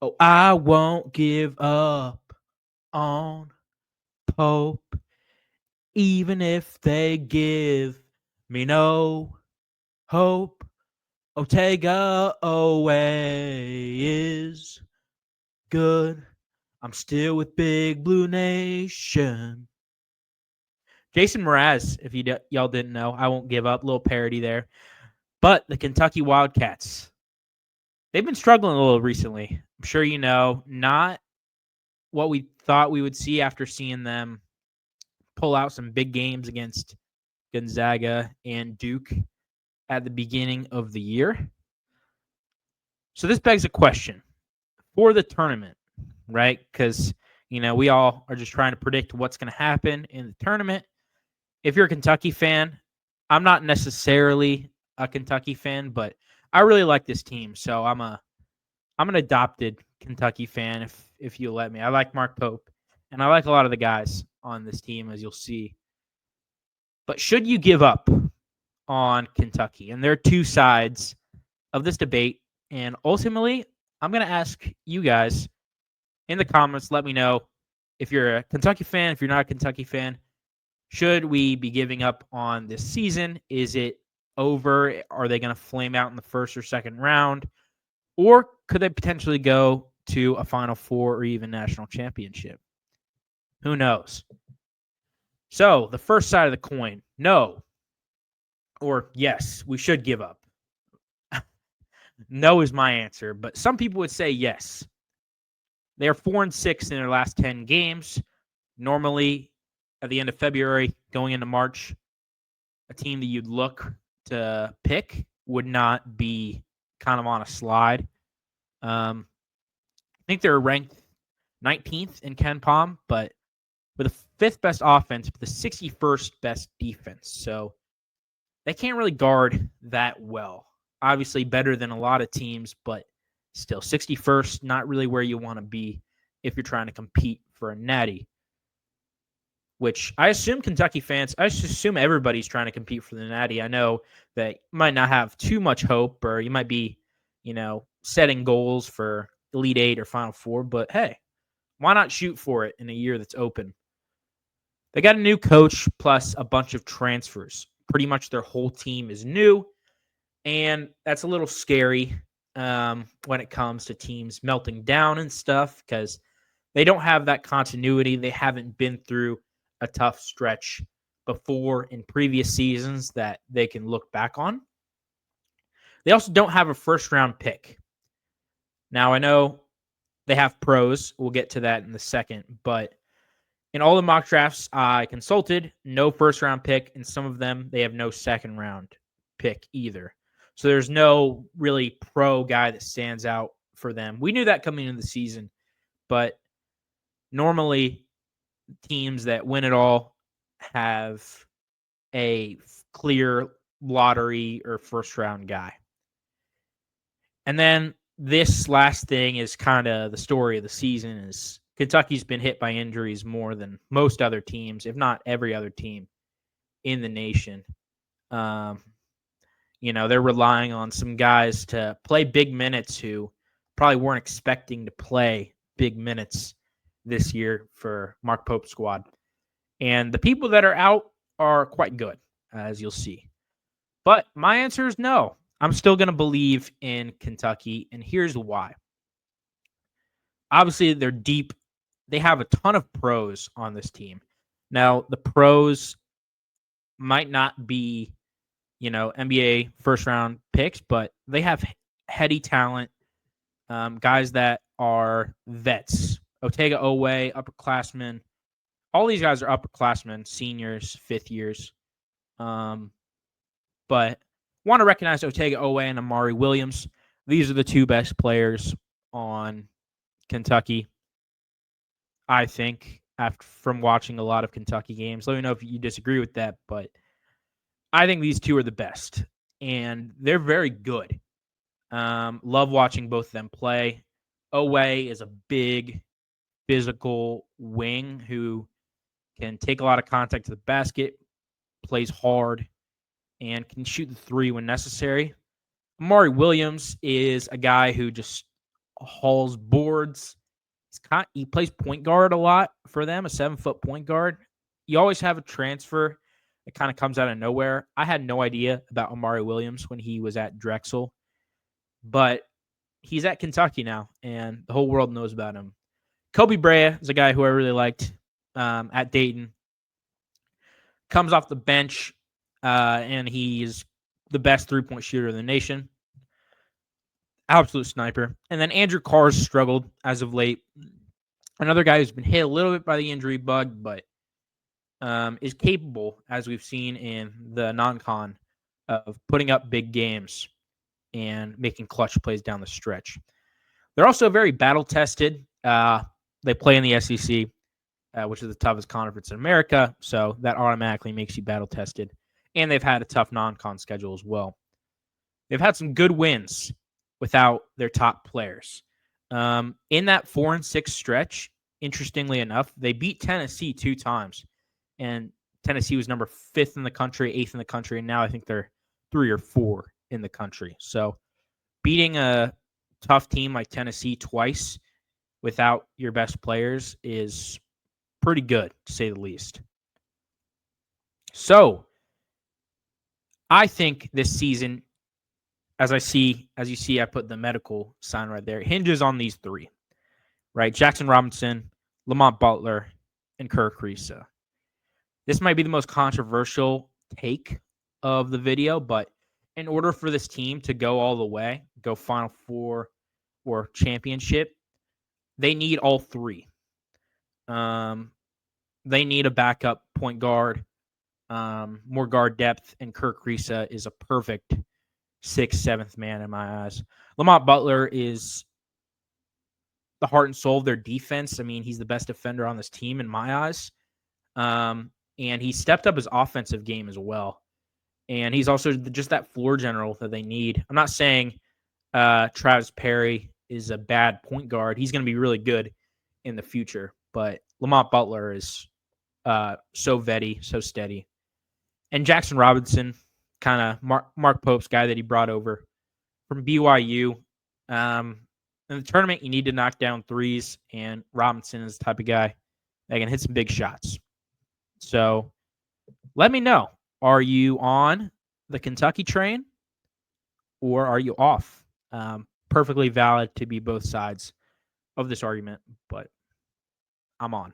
Oh, I won't give up on Pope, even if they give me no hope. Ortega away is good. I'm still with Big Blue Nation. Jason Mraz, if y'all didn't know, I won't give up. Little parody there. But the Kentucky Wildcats, they've been struggling a little recently. I'm sure you know, not what we thought we would see after seeing them pull out some big games against Gonzaga and Duke at the beginning of the year. So this begs a question for the tournament, right? Because, we all are just trying to predict what's going to happen in the tournament. If you're a Kentucky fan, I'm not necessarily a Kentucky fan, but I really like this team. So I'm an adopted Kentucky fan, if you'll let me. I like Mark Pope, and I like a lot of the guys on this team, as you'll see. But should you give up on Kentucky? And there are two sides of this debate. And ultimately, I'm going to ask you guys in the comments, let me know if you're a Kentucky fan, if you're not a Kentucky fan. Should we be giving up on this season? Is it over? Are they going to flame out in the first or second round? Or could they potentially go to a Final Four or even national championship? Who knows? So the first side of the coin, no. Or yes, we should give up. No is my answer, but some people would say yes. They are 4-6 in their last 10 games. Normally, at the end of February, going into March, a team that you'd look to pick would not be kind of on a slide. I think they're ranked 19th in Ken Palm, but with the fifth best offense, but the 61st best defense. So they can't really guard that well. Obviously better than a lot of teams, but still 61st, not really where you want to be if you're trying to compete for a natty. Which I assume Kentucky fans, I just assume everybody's trying to compete for the natty. I know that you might not have too much hope, or you might be, setting goals for Elite Eight or Final Four, but hey, why not shoot for it in a year that's open? They got a new coach plus a bunch of transfers. Pretty much their whole team is new. And that's a little scary when it comes to teams melting down and stuff because they don't have that continuity. They haven't been through a tough stretch before in previous seasons that they can look back on. They also don't have a first-round pick. Now, I know they have pros. We'll get to that in a second. But in all the mock drafts I consulted, no first-round pick. And some of them, they have no second-round pick either. So there's no really pro guy that stands out for them. We knew that coming into the season, but normally teams that win it all have a clear lottery or first round guy. And then this last thing is kind of the story of the season is Kentucky's been hit by injuries more than most other teams, if not every other team in the nation. They're relying on some guys to play big minutes who probably weren't expecting to play big minutes this year for Mark Pope's squad. And the people that are out are quite good, as you'll see. But my answer is no. I'm still going to believe in Kentucky, and here's why. Obviously, they're deep. They have a ton of pros on this team. Now, the pros might not be NBA first-round picks, but they have heady talent, guys that are vets. Ortega Oweh, upperclassmen. All these guys are upperclassmen, seniors, fifth years. But want to recognize Ortega Oweh and Amari Williams. These are the two best players on Kentucky, I think, from watching a lot of Kentucky games. Let me know if you disagree with that, but I think these two are the best, and they're very good. Love watching both of them play. Oweh is a big, physical wing who can take a lot of contact to the basket, plays hard, and can shoot the three when necessary. Amari Williams is a guy who just hauls boards. He plays point guard a lot for them, a 7-foot point guard. You always have a transfer that kind of comes out of nowhere. I had no idea about Amari Williams when he was at Drexel, but he's at Kentucky now, and the whole world knows about him. Kobe Brea is a guy who I really liked at Dayton. Comes off the bench, and he's the best three-point shooter in the nation. Absolute sniper. And then Andrew Carr's struggled as of late. Another guy who's been hit a little bit by the injury bug, but is capable, as we've seen in the non-con, of putting up big games and making clutch plays down the stretch. They're also very battle-tested. They play in the SEC, which is the toughest conference in America, so that automatically makes you battle-tested. And they've had a tough non-con schedule as well. They've had some good wins without their top players. In that 4-6 stretch, interestingly enough, they beat Tennessee 2 times. And Tennessee was number 5th in the country, 8th in the country, and now I think they're 3 or 4 in the country. So beating a tough team like Tennessee twice without your best players is pretty good, to say the least. So I think this season, as you see, I put the medical sign right there, hinges on these 3, right? Jackson Robinson, Lamont Butler, and Kerr Kriisa. This might be the most controversial take of the video, but in order for this team to go all the way, go Final Four or championship, they need all 3. They need a backup point guard, more guard depth, and Kerr Kriisa is a perfect 6th, 7th man in my eyes. Lamont Butler is the heart and soul of their defense. I mean, he's the best defender on this team in my eyes. And he stepped up his offensive game as well. And he's also just that floor general that they need. I'm not saying Travis Perry is a bad point guard. He's going to be really good in the future. But Lamont Butler is so vetty, so steady. And Jackson Robinson, kind of Mark Pope's guy that he brought over from BYU. In the tournament, you need to knock down threes, and Robinson is the type of guy that can hit some big shots. So let me know. Are you on the Kentucky train or are you off? Perfectly valid to be both sides of this argument, but I'm on.